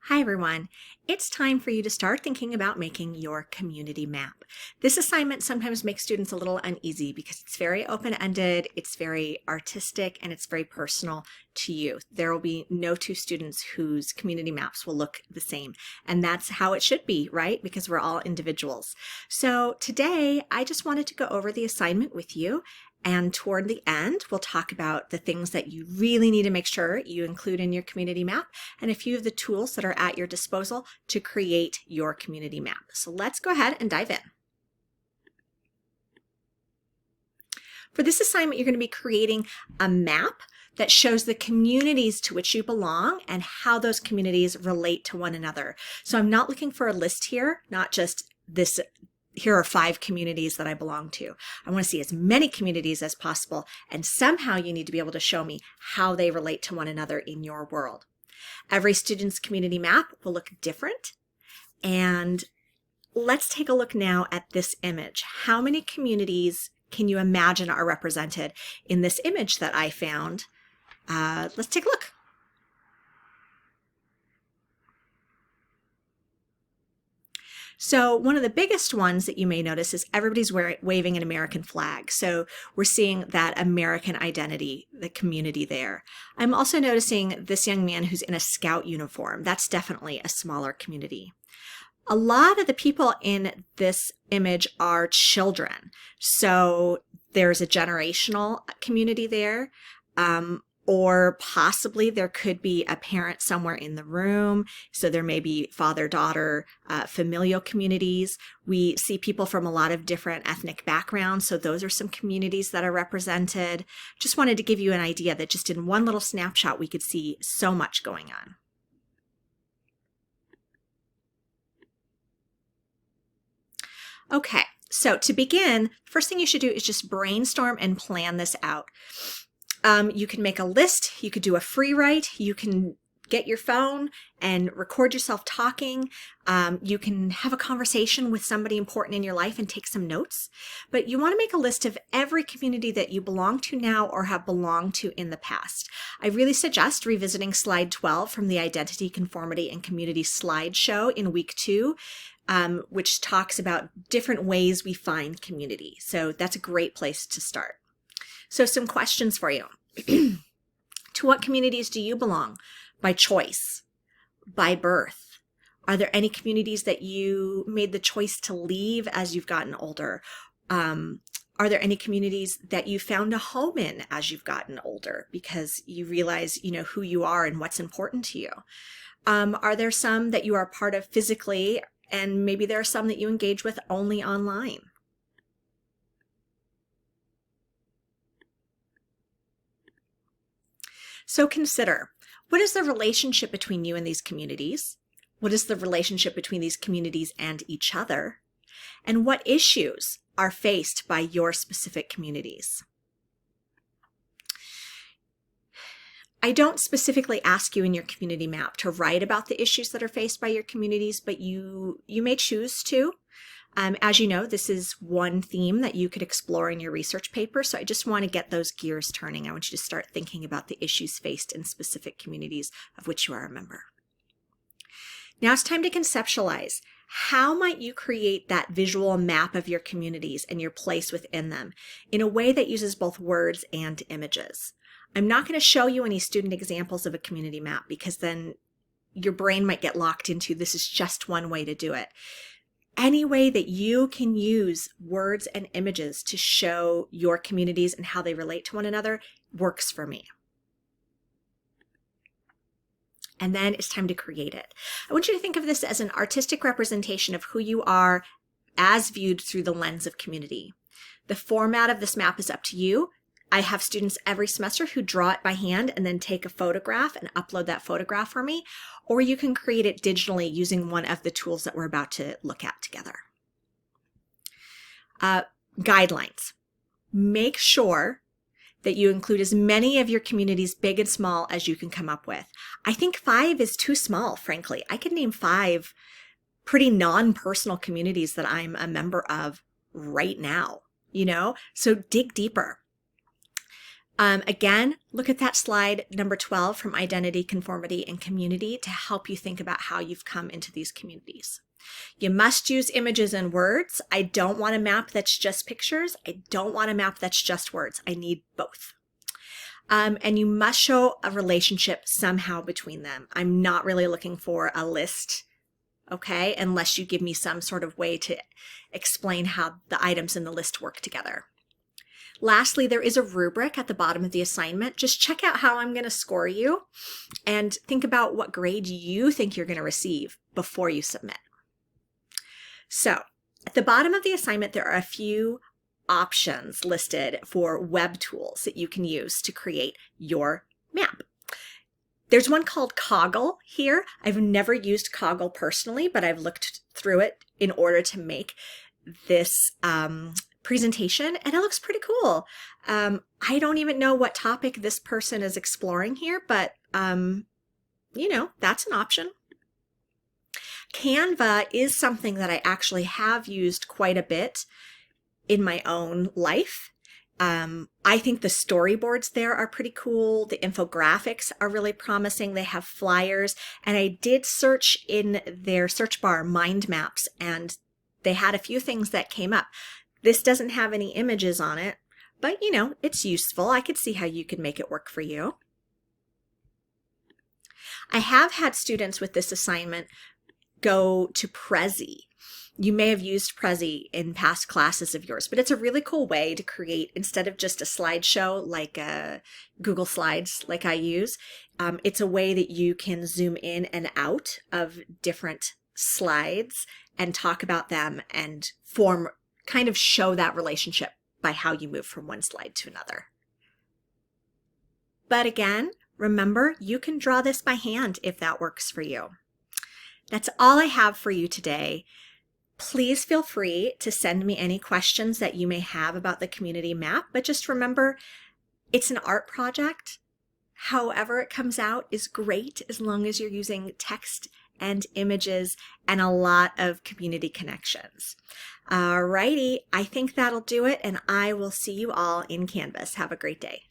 Hi everyone, it's time for you to start thinking about making your community map. This assignment sometimes makes students a little uneasy because it's very open-ended, it's very artistic, and it's very personal to you. There will be no two students whose community maps will look the same, and that's how it should be, right? Because we're all individuals. So today, I just wanted to go over the assignment with you. And toward the end, we'll talk about the things that you really need to make sure you include in your community map and a few of the tools that are at your disposal to create your community map. So let's go ahead and dive in. For this assignment, you're going to be creating a map that shows the communities to which you belong and how those communities relate to one another. So I'm not looking for a list here, not just this. Here are 5 communities that I belong to. I want to see as many communities as possible, and somehow you need to be able to show me how they relate to one another in your world. Every student's community map will look different, and let's take a look now at this image. How many communities can you imagine are represented in this image that I found? Let's take a look. So one of the biggest ones that you may notice is everybody's waving an American flag. So we're seeing that American identity, the community there. I'm also noticing this young man who's in a scout uniform. That's definitely a smaller community. A lot of the people in this image are children. So there's a generational community there. Or possibly there could be a parent somewhere in the room. So there may be father-daughter familial communities. We see people from a lot of different ethnic backgrounds. So those are some communities that are represented. Just wanted to give you an idea that just in one little snapshot, we could see so much going on. Okay, so to begin, first thing you should do is just brainstorm and plan this out. You can make a list, you could do a free write, you can get your phone and record yourself talking. You can have a conversation with somebody important in your life and take some notes. But you want to make a list of every community that you belong to now or have belonged to in the past. I really suggest revisiting slide 12 from the Identity, Conformity, and Community slideshow in week 2. Which talks about different ways we find community. So that's a great place to start. So some questions for you. To what communities do you belong? By choice? By birth? Are there any communities that you made the choice to leave as you've gotten older? Are there any communities that you found a home in as you've gotten older because you realize, who you are and what's important to you? Are there some that you are part of physically, and maybe there are some that you engage with only online? So consider, what is the relationship between you and these communities? What is the relationship between these communities and each other? And what issues are faced by your specific communities? I don't specifically ask you in your community map to write about the issues that are faced by your communities, but you may choose to. As you know, this is one theme that you could explore in your research paper, so I just want to get those gears turning. I want you to start thinking about the issues faced in specific communities of which you are a member. Now it's time to conceptualize. How might you create that visual map of your communities and your place within them in a way that uses both words and images? I'm not going to show you any student examples of a community map because then your brain might get locked into this is just one way to do it. Any way that you can use words and images to show your communities and how they relate to one another works for me. And then it's time to create it. I want you to think of this as an artistic representation of who you are as viewed through the lens of community. The format of this map is up to you. I have students every semester who draw it by hand and then take a photograph and upload that photograph for me, or you can create it digitally using one of the tools that we're about to look at together. Guidelines. Make sure that you include as many of your communities, big and small, as you can come up with. I think 5 is too small, frankly. I could name 5 pretty non-personal communities that I'm a member of right now, so dig deeper. Again, look at that slide number 12 from Identity, Conformity, and Community to help you think about how you've come into these communities. You must use images and words. I don't want a map that's just pictures. I don't want a map that's just words. I need both. And you must show a relationship somehow between them. I'm not really looking for a list, okay, unless you give me some sort of way to explain how the items in the list work together. Lastly, there is a rubric at the bottom of the assignment. Just check out how I'm going to score you and think about what grade you think you're going to receive before you submit. So at the bottom of the assignment, there are a few options listed for web tools that you can use to create your map. There's one called Coggle here. I've never used Coggle personally, but I've looked through it in order to make this presentation, and it looks pretty cool. I don't even know what topic this person is exploring here, but you know, that's an option. Canva is something that I actually have used quite a bit in my own life. I think the storyboards there are pretty cool. The infographics are really promising. They have flyers, and I did search in their search bar mind maps, and they had a few things that came up. This doesn't have any images on it, but you know, it's useful. I could see how you could make it work for you. I have had students with this assignment go to Prezi. You may have used Prezi in past classes of yours, but it's a really cool way to create, instead of just a slideshow like Google Slides like I use, it's a way that you can zoom in and out of different slides and talk about them and kind of show that relationship by how you move from one slide to another. But again, remember, you can draw this by hand if that works for you. That's all I have for you today. Please feel free to send me any questions that you may have about the community map, but just remember, it's an art project. However it comes out is great as long as you're using text and images and a lot of community connections. Alrighty, I think that'll do it, and I will see you all in Canvas. Have a great day.